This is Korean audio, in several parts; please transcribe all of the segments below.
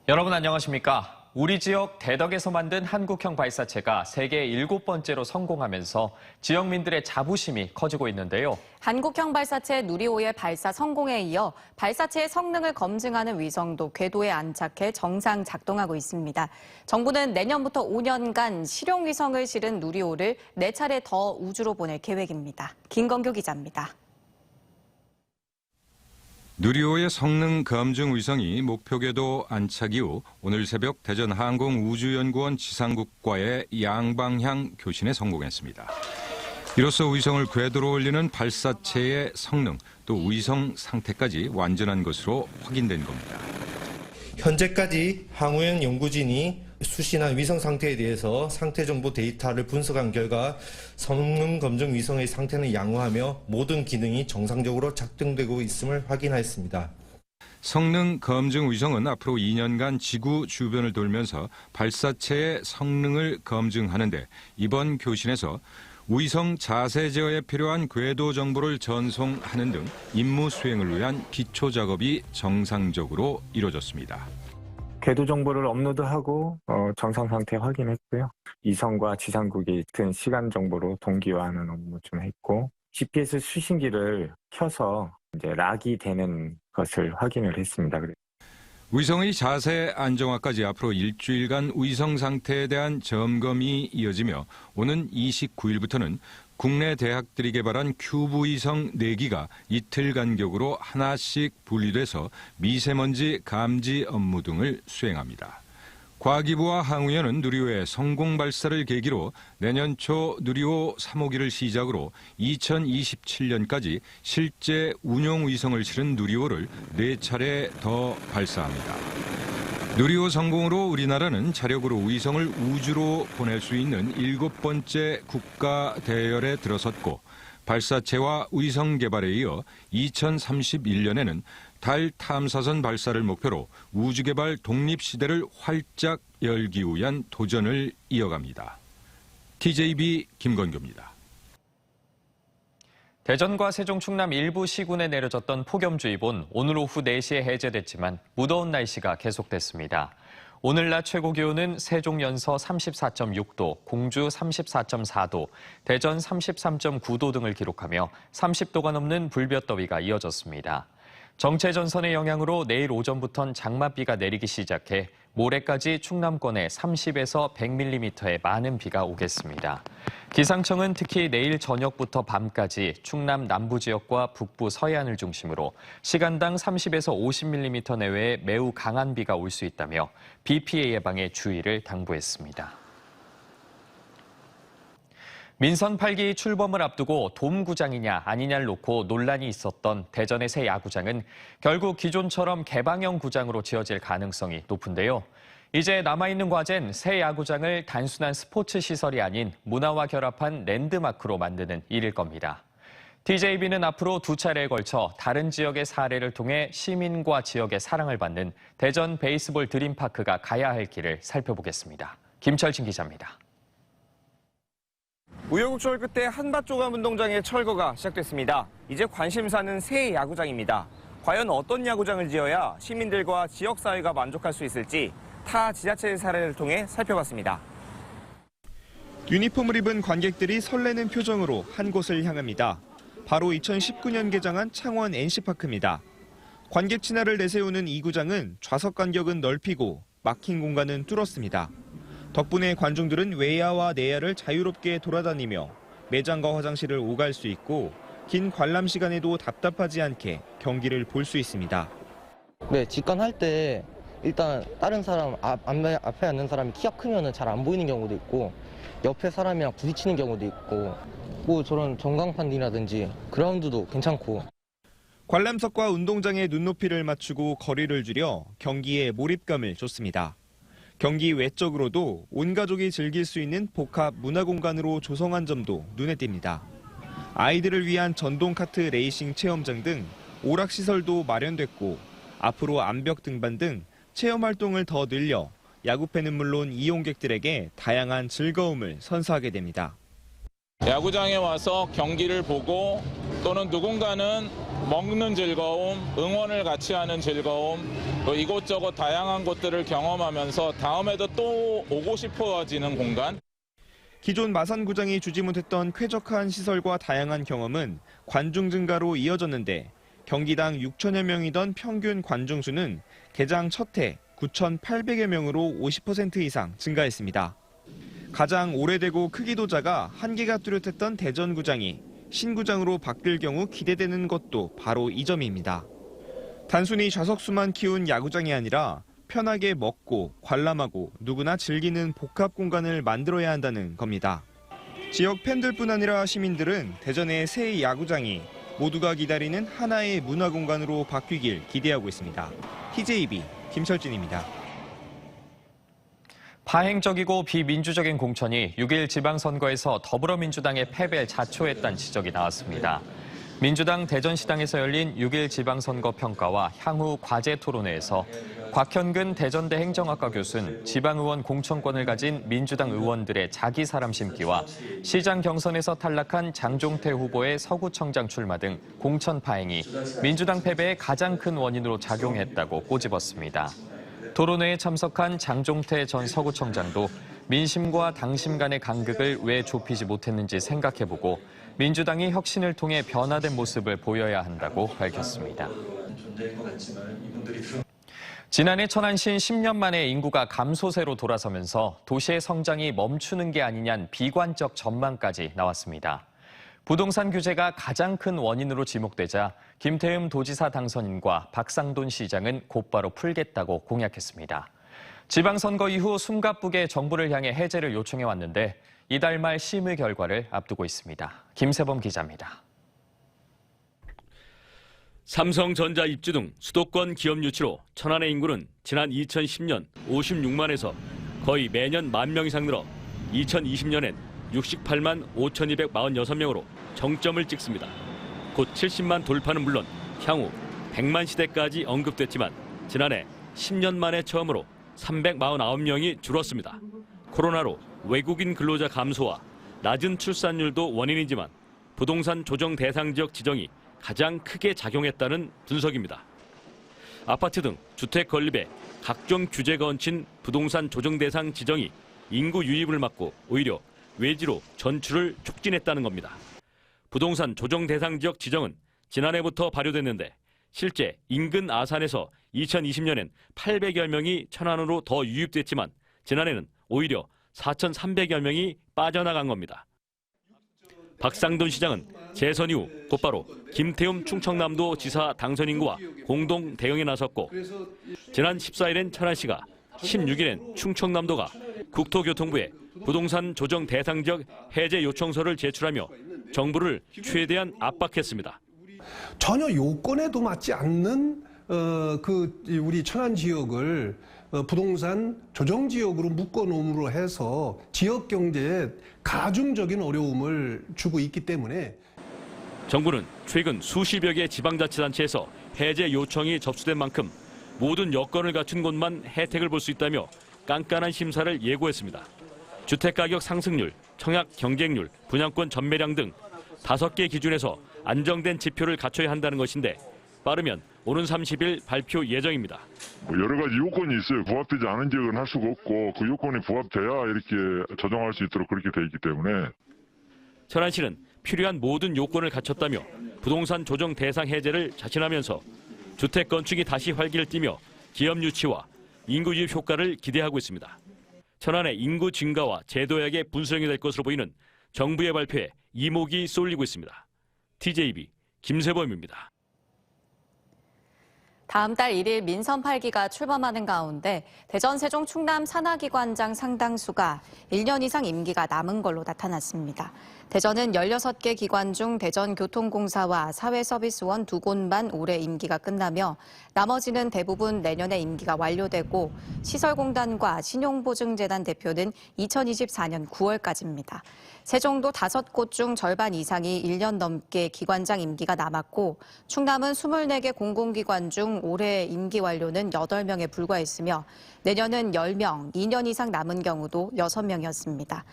여러분 안녕하십니까? 우리 지역 대덕에서 만든 한국형 발사체가 세계 7번째로 성공하면서 지역민들의 자부심이 커지고 있는데요. 한국형 발사체 누리호의 발사 성공에 이어 발사체의 성능을 검증하는 위성도 궤도에 안착해 정상 작동하고 있습니다. 정부는 내년부터 5년간 실용 위성을 실은 누리호를 4차례 더 우주로 보낼 계획입니다. 김건규 기자입니다. 누리호의 성능 검증 위성이 목표 궤도 안착 이후 오늘 새벽 대전 항공우주연구원 지상국과의 양방향 교신에 성공했습니다. 이로써 위성을 궤도로 올리는 발사체의 성능 또 위성 상태까지 완전한 것으로 확인된 겁니다. 현재까지 항우연 연구진이 수신한 위성 상태에 대해서 상태 정보 데이터를 분석한 결과 성능 검증 위성의 상태는 양호하며 모든 기능이 정상적으로 작동되고 있음을 확인하였습니다. 성능 검증 위성은 앞으로 2년간 지구 주변을 돌면서 발사체의 성능을 검증하는데 이번 교신에서 위성 자세 제어에 필요한 궤도 정보를 전송하는 등 임무 수행을 위한 기초 작업이 정상적으로 이루어졌습니다. 궤도 정보를 업로드하고 정상 상태 확인했고요. 이성과 지상국이 같은 시간 정보로 동기화하는 업무 좀 했고 GPS 수신기를 켜서 이제 락이 되는 것을 확인을 했습니다. 위성의 자세 안정화까지 앞으로 일주일간 위성 상태에 대한 점검이 이어지며 오는 29일부터는 국내 대학들이 개발한 큐브 위성 4기가 이틀 간격으로 하나씩 분리돼서 미세먼지 감지 업무 등을 수행합니다. 과기부와 항우연은 누리호의 성공 발사를 계기로 내년 초 누리호 3호기를 시작으로 2027년까지 실제 운용 위성을 실은 누리호를 4차례 더 발사합니다. 누리호 성공으로 우리나라는 자력으로 위성을 우주로 보낼 수 있는 7번째 국가 대열에 들어섰고 발사체와 위성 개발에 이어 2031년에는 달 탐사선 발사를 목표로 우주개발 독립시대를 활짝 열기 위한 도전을 이어갑니다. TJB 김건규입니다. 대전과 세종 충남 일부 시군에 내려졌던 폭염주의보는 오늘 오후 4시에 해제됐지만 무더운 날씨가 계속됐습니다. 오늘 낮 최고 기온은 세종 연서 34.6도, 공주 34.4도, 대전 33.9도 등을 기록하며 30도가 넘는 불볕더위가 이어졌습니다. 정체전선의 영향으로 내일 오전부터는 장맛비가 내리기 시작해 모레까지 충남권에 30에서 100mm의 많은 비가 오겠습니다. 기상청은 특히 내일 저녁부터 밤까지 충남 남부 지역과 북부 서해안을 중심으로 시간당 30에서 50mm 내외의 매우 강한 비가 올 수 있다며 비 피해 예방에 주의를 당부했습니다. 민선 8기 출범을 앞두고 돔구장이냐 아니냐를 놓고 논란이 있었던 대전의 새 야구장은 결국 기존처럼 개방형 구장으로 지어질 가능성이 높은데요. 이제 남아있는 과제는 새 야구장을 단순한 스포츠 시설이 아닌 문화와 결합한 랜드마크로 만드는 일일 겁니다. TJB는 앞으로 2차례에 걸쳐 다른 지역의 사례를 통해 시민과 지역의 사랑을 받는 대전 베이스볼 드림파크가 가야 할 길을 살펴보겠습니다. 김철진 기자입니다. 우여곡절 끝에 한밭조감 운동장의 철거가 시작됐습니다. 이제 관심사는 새 야구장입니다. 과연 어떤 야구장을 지어야 시민들과 지역사회가 만족할 수 있을지 타 지자체의 사례를 통해 살펴봤습니다. 유니폼을 입은 관객들이 설레는 표정으로 한 곳을 향합니다. 바로 2019년 개장한 창원 NC파크입니다. 관객 친화를 내세우는 이 구장은 좌석 간격은 넓히고 막힌 공간은 뚫었습니다. 덕분에 관중들은 외야와 내야를 자유롭게 돌아다니며 매장과 화장실을 오갈 수 있고 긴 관람 시간에도 답답하지 않게 경기를 볼 수 있습니다. 네, 직관할 때 일단 다른 사람 앞에 앉는 사람이 키가 크면 잘 안 보이는 경우도 있고 옆에 사람이랑 부딪히는 경우도 있고 뭐 저런 전광판이라든지 그라운드도 괜찮고. 관람석과 운동장의 눈높이를 맞추고 거리를 줄여 경기에 몰입감을 줬습니다. 경기 외적으로도 온 가족이 즐길 수 있는 복합 문화공간으로 조성한 점도 눈에 띕니다. 아이들을 위한 전동 카트 레이싱 체험장 등 오락시설도 마련됐고 앞으로 암벽 등반 등 체험 활동을 더 늘려 야구팬은 물론 이용객들에게 다양한 즐거움을 선사하게 됩니다. 야구장에 와서 경기를 보고 또는 누군가는 먹는 즐거움, 응원을 같이 하는 즐거움, 또 이곳저곳 다양한 곳들을 경험하면서 다음에도 또 오고 싶어지는 공간. 기존 마산구장이 주지 못했던 쾌적한 시설과 다양한 경험은 관중 증가로 이어졌는데 경기당 6천여 명이던 평균 관중 수는 개장 첫 해 9,800여 명으로 50% 이상 증가했습니다. 가장 오래되고 크기도 작아 한계가 뚜렷했던 대전구장이 신구장으로 바뀔 경우 기대되는 것도 바로 이 점입니다. 단순히 좌석수만 키운 야구장이 아니라 편하게 먹고 관람하고 누구나 즐기는 복합 공간을 만들어야 한다는 겁니다. 지역 팬들뿐 아니라 시민들은 대전의 새 야구장이 모두가 기다리는 하나의 문화 공간으로 바뀌길 기대하고 있습니다. TJB 김철진입니다. 파행적이고 비민주적인 공천이 6일 지방선거에서 더불어민주당의 패배에 자초했다는 지적이 나왔습니다. 민주당 대전시당에서 열린 6일 지방선거 평가와 향후 과제 토론회에서 곽현근 대전대 행정학과 교수는 지방의원 공천권을 가진 민주당 의원들의 자기 사람 심기와 시장 경선에서 탈락한 장종태 후보의 서구청장 출마 등 공천 파행이 민주당 패배의 가장 큰 원인으로 작용했다고 꼬집었습니다. 토론회에 참석한 장종태 전 서구청장도 민심과 당심 간의 간극을 왜 좁히지 못했는지 생각해보고 민주당이 혁신을 통해 변화된 모습을 보여야 한다고 밝혔습니다. 지난해 천안시는 10년 만에 인구가 감소세로 돌아서면서 도시의 성장이 멈추는 게 아니냐는 비관적 전망까지 나왔습니다. 부동산 규제가 가장 큰 원인으로 지목되자 김태흠 도지사 당선인과 박상돈 시장은 곧바로 풀겠다고 공약했습니다. 지방선거 이후 숨가쁘게 정부를 향해 해제를 요청해왔는데 이달 말 심의 결과를 앞두고 있습니다. 김세범 기자입니다. 삼성전자 입주 등 수도권 기업 유치로 천안의 인구는 지난 2010년 56만에서 거의 매년 1만 이상 늘어 2020년엔 68만 5,246명으로 정점을 찍습니다. 곧 70만 돌파는 물론 향후 100만 시대까지 언급됐지만 지난해 10년 만에 처음으로 349명이 줄었습니다. 코로나로 외국인 근로자 감소와 낮은 출산율도 원인이지만 부동산 조정 대상 지역 지정이 가장 크게 작용했다는 분석입니다. 아파트 등 주택 건립에 각종 규제가 얹힌 부동산 조정 대상 지정이 인구 유입을 막고 오히려 외지로 전출을 촉진했다는 겁니다. 부동산 조정 대상 지역 지정은 지난해부터 발효됐는데 실제 인근 아산에서 2020년엔 800여 명이 천안으로 더 유입됐지만 지난해는 오히려 4,300여 명이 빠져나간 겁니다. 박상돈 시장은 재선 이후 곧바로 김태흠 충청남도 지사 당선 인구와 공동 대응에 나섰고 지난 14일엔 천안시가 16일엔 충청남도가 국토교통부에 부동산 조정 대상 지역 해제 요청서를 제출하며 정부를 최대한 압박했습니다. 전혀 요건에도 맞지 않는 우리 천안 지역을 부동산 조정 지역으로 묶어놓음으로 해서 지역 경제에 가중적인 어려움을 주고 있기 때문에 정부는 최근 수십여 개 지방자치단체에서 해제 요청이 접수된 만큼 모든 여건을 갖춘 곳만 혜택을 볼 수 있다며 깐깐한 심사를 예고했습니다. 주택가격 상승률, 청약 경쟁률, 분양권 전매량 등 5개 기준에서 안정된 지표를 갖춰야 한다는 것인데 빠르면 오는 30일 발표 예정입니다. 여러 가지 요건이 있어요. 부합되지 않은 지역은 할 수가 없고 그 요건이 부합돼야 이렇게 조정할 수 있도록 그렇게 돼 있기 때문에 천안시는 필요한 모든 요건을 갖췄다며 부동산 조정 대상 해제를 자신하면서 주택 건축이 다시 활기를 띠며 기업 유치와 인구 유입 효과를 기대하고 있습니다. 천안의 인구 증가와 제도약의 분수령이 될 것으로 보이는 정부의 발표에 이목이 쏠리고 있습니다. TJB 김세범입니다. 다음 달 1일 민선 8기가 출범하는 가운데 대전, 세종, 충남 산하기관장 상당수가 1년 이상 임기가 남은 걸로 나타났습니다. 대전은 16개 기관 중 대전교통공사와 사회서비스원 2곳만 올해 임기가 끝나며 나머지는 대부분 내년에 임기가 완료되고 시설공단과 신용보증재단 대표는 2024년 9월까지입니다. 세종도 5곳 중 절반 이상이 1년 넘게 기관장 임기가 남았고 충남은 24개 공공기관 중 중 올해 임기 완료는 8명에 불과했으며 내년은 10명, 2년 이상 남은 경우도 6명이었습니다.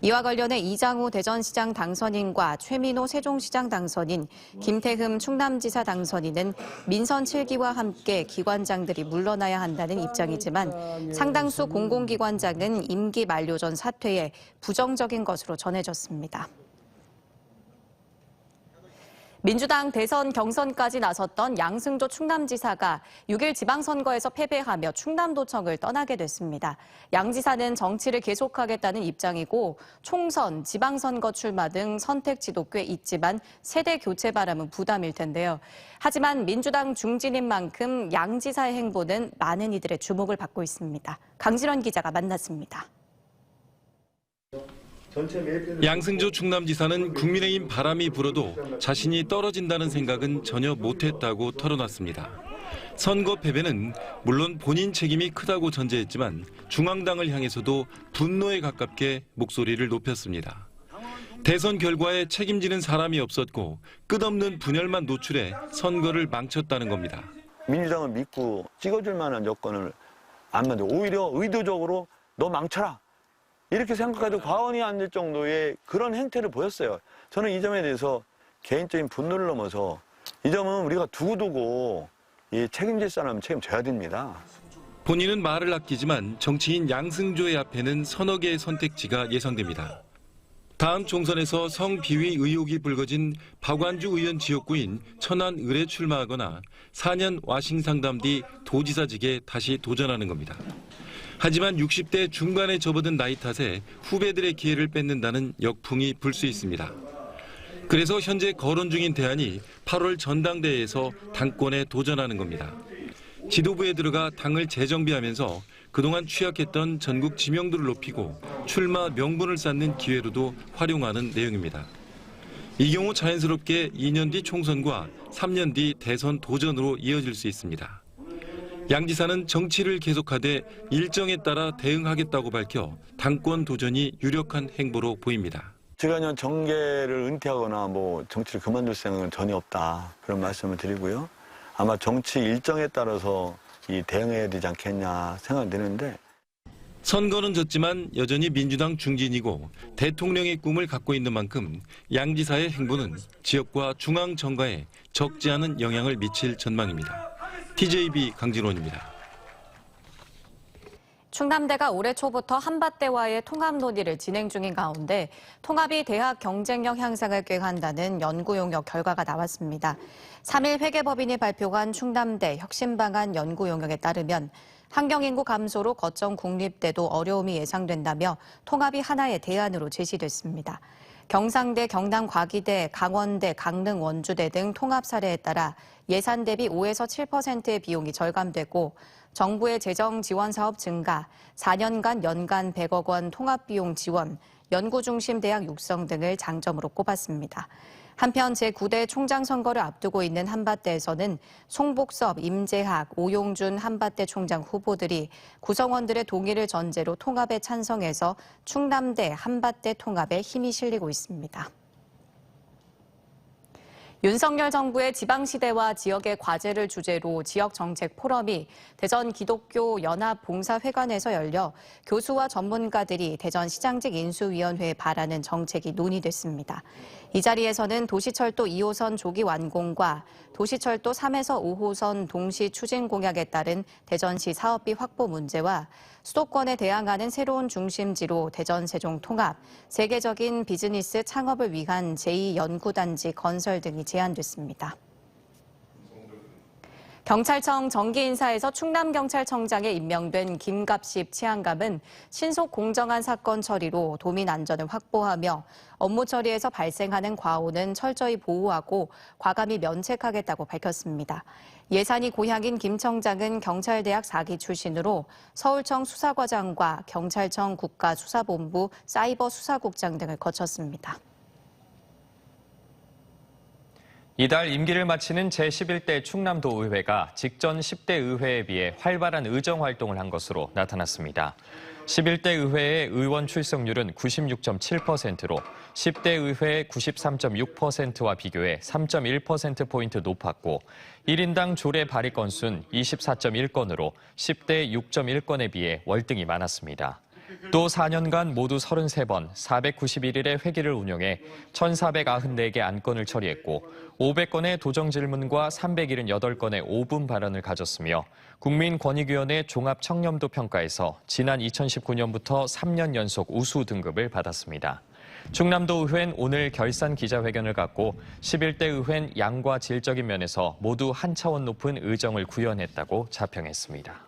이와 관련해 이장우 대전시장 당선인과 최민호 세종시장 당선인, 김태흠 충남지사 당선인은 민선 7기와 함께 기관장들이 물러나야 한다는 입장이지만 상당수 공공기관장은 임기 만료 전 사퇴에 부정적인 것으로 전해졌습니다. 민주당 대선 경선까지 나섰던 양승조 충남지사가 6일 지방선거에서 패배하며 충남도청을 떠나게 됐습니다. 양 지사는 정치를 계속하겠다는 입장이고 총선, 지방선거 출마 등 선택지도 꽤 있지만 세대 교체 바람은 부담일 텐데요. 하지만 민주당 중진인 만큼 양 지사의 행보는 많은 이들의 주목을 받고 있습니다. 강진원 기자가 만났습니다. 양승조 충남지사는 국민의힘 바람이 불어도 자신이 떨어진다는 생각은 전혀 못했다고 털어놨습니다. 선거 패배는 물론 본인 책임이 크다고 전제했지만 중앙당을 향해서도 분노에 가깝게 목소리를 높였습니다. 대선 결과에 책임지는 사람이 없었고 끝없는 분열만 노출해 선거를 망쳤다는 겁니다. 민주당을 믿고 찍어줄 만한 여건을 안 만들고 오히려 의도적으로 너 망쳐라. 이렇게 생각해도 과언이 안 될 정도의 그런 행태를 보였어요. 저는 이 점에 대해서 개인적인 분노를 넘어서 이 점은 우리가 두고두고 책임질 사람은 책임져야 됩니다. 본인은 말을 아끼지만 정치인 양승조의 앞에는 서너 개의 선택지가 예상됩니다. 다음 총선에서 성비위 의혹이 불거진 박완주 의원 지역구인 천안 을에 출마하거나 4년 와싱 상담 뒤 도지사직에 다시 도전하는 겁니다. 하지만 60대 중반에 접어든 나이 탓에 후배들의 기회를 뺏는다는 역풍이 불 수 있습니다. 그래서 현재 거론 중인 대안이 8월 전당대회에서 당권에 도전하는 겁니다. 지도부에 들어가 당을 재정비하면서 그동안 취약했던 전국 지명도를 높이고 출마 명분을 쌓는 기회로도 활용하는 내용입니다. 이 경우 자연스럽게 2년 뒤 총선과 3년 뒤 대선 도전으로 이어질 수 있습니다. 양 지사는 정치를 계속하되 일정에 따라 대응하겠다고 밝혀 당권 도전이 유력한 행보로 보입니다. 제가 그냥 정계를 은퇴하거나 정치를 그만둘 생각은 전혀 없다. 그런 말씀을 드리고요. 아마 정치 일정에 따라서 대응해야 되지 않겠냐 생각이 드는데. 선거는 졌지만 여전히 민주당 중진이고 대통령의 꿈을 갖고 있는 만큼 양 지사의 행보는 지역과 중앙 정가에 적지 않은 영향을 미칠 전망입니다. TJB 강진원입니다. 충남대가 올해 초부터 한밭대와의 통합 논의를 진행 중인 가운데 통합이 대학 경쟁력 향상을 꾀한다는 연구 용역 결과가 나왔습니다. 3일 회계법인이 발표한 충남대 혁신방안 연구 용역에 따르면 환경인구 감소로 거점 국립대도 어려움이 예상된다며 통합이 하나의 대안으로 제시됐습니다. 경상대, 경남과기대, 강원대, 강릉, 원주대 등 통합 사례에 따라 예산 대비 5에서 7%의 비용이 절감되고 정부의 재정 지원 사업 증가, 4년간 연간 100억 원 통합 비용 지원, 연구 중심 대학 육성 등을 장점으로 꼽았습니다. 한편 제9대 총장 선거를 앞두고 있는 한밭대에서는 송복섭, 임재학, 오용준 한밭대 총장 후보들이 구성원들의 동의를 전제로 통합에 찬성해서 충남대 한밭대 통합에 힘이 실리고 있습니다. 윤석열 정부의 지방시대와 지역의 과제를 주제로 지역정책 포럼이 대전 기독교 연합봉사회관에서 열려 교수와 전문가들이 대전시장직 인수위원회에 바라는 정책이 논의됐습니다. 이 자리에서는 도시철도 2호선 조기 완공과 도시철도 3에서 5호선 동시 추진 공약에 따른 대전시 사업비 확보 문제와 수도권에 대항하는 새로운 중심지로 대전 세종 통합, 세계적인 비즈니스 창업을 위한 제2연구단지 건설 등이 제안됐습니다. 경찰청 정기인사에서 충남경찰청장에 임명된 김갑십 치안감은 신속 공정한 사건 처리로 도민 안전을 확보하며 업무 처리에서 발생하는 과오는 철저히 보호하고 과감히 면책하겠다고 밝혔습니다. 예산이 고향인 김 청장은 경찰대학 4기 출신으로 서울청 수사과장과 경찰청 국가수사본부 사이버수사국장 등을 거쳤습니다. 이달 임기를 마치는 제11대 충남도 의회가 직전 10대 의회에 비해 활발한 의정 활동을 한 것으로 나타났습니다. 11대 의회의 의원 출석률은 96.7%로 10대 의회의 93.6%와 비교해 3.1%포인트 높았고 1인당 조례 발의 건수는 24.1건으로 10대 6.1건에 비해 월등히 많았습니다. 또 4년간 모두 33번 491일의 회기를 운영해 1,494개 안건을 처리했고 500건의 도정 질문과 378건의 5분 발언을 가졌으며 국민권익위원회 종합청렴도 평가에서 지난 2019년부터 3년 연속 우수 등급을 받았습니다. 충남도 의회는 오늘 결산 기자회견을 갖고 11대 의회는 양과 질적인 면에서 모두 한 차원 높은 의정을 구현했다고 자평했습니다.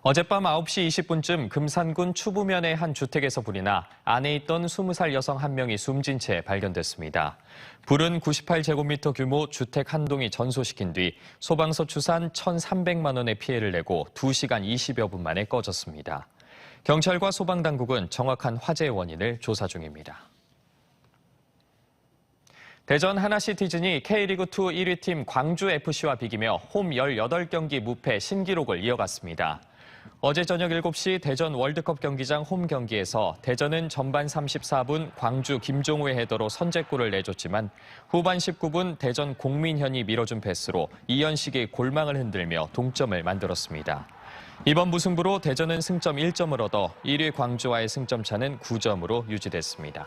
어젯밤 9시 20분쯤 금산군 추부면의 한 주택에서 불이 나 안에 있던 20살 여성 한 명이 숨진 채 발견됐습니다. 불은 98제곱미터 규모 주택 한 동이 전소시킨 뒤 소방서 추산 1,300만 원의 피해를 내고 2시간 20여 분 만에 꺼졌습니다. 경찰과 소방당국은 정확한 화재의 원인을 조사 중입니다. 대전 하나시티즌이 K리그2 1위 팀 광주FC와 비기며 홈 18경기 무패 신기록을 이어갔습니다. 어제 저녁 7시 대전 월드컵 경기장 홈 경기에서 대전은 전반 34분 광주 김종우의 헤더로 선제골을 내줬지만 후반 19분 대전 공민현이 밀어준 패스로 이현식이 골망을 흔들며 동점을 만들었습니다. 이번 무승부로 대전은 승점 1점을 얻어 1위 광주와의 승점 차는 9점으로 유지됐습니다.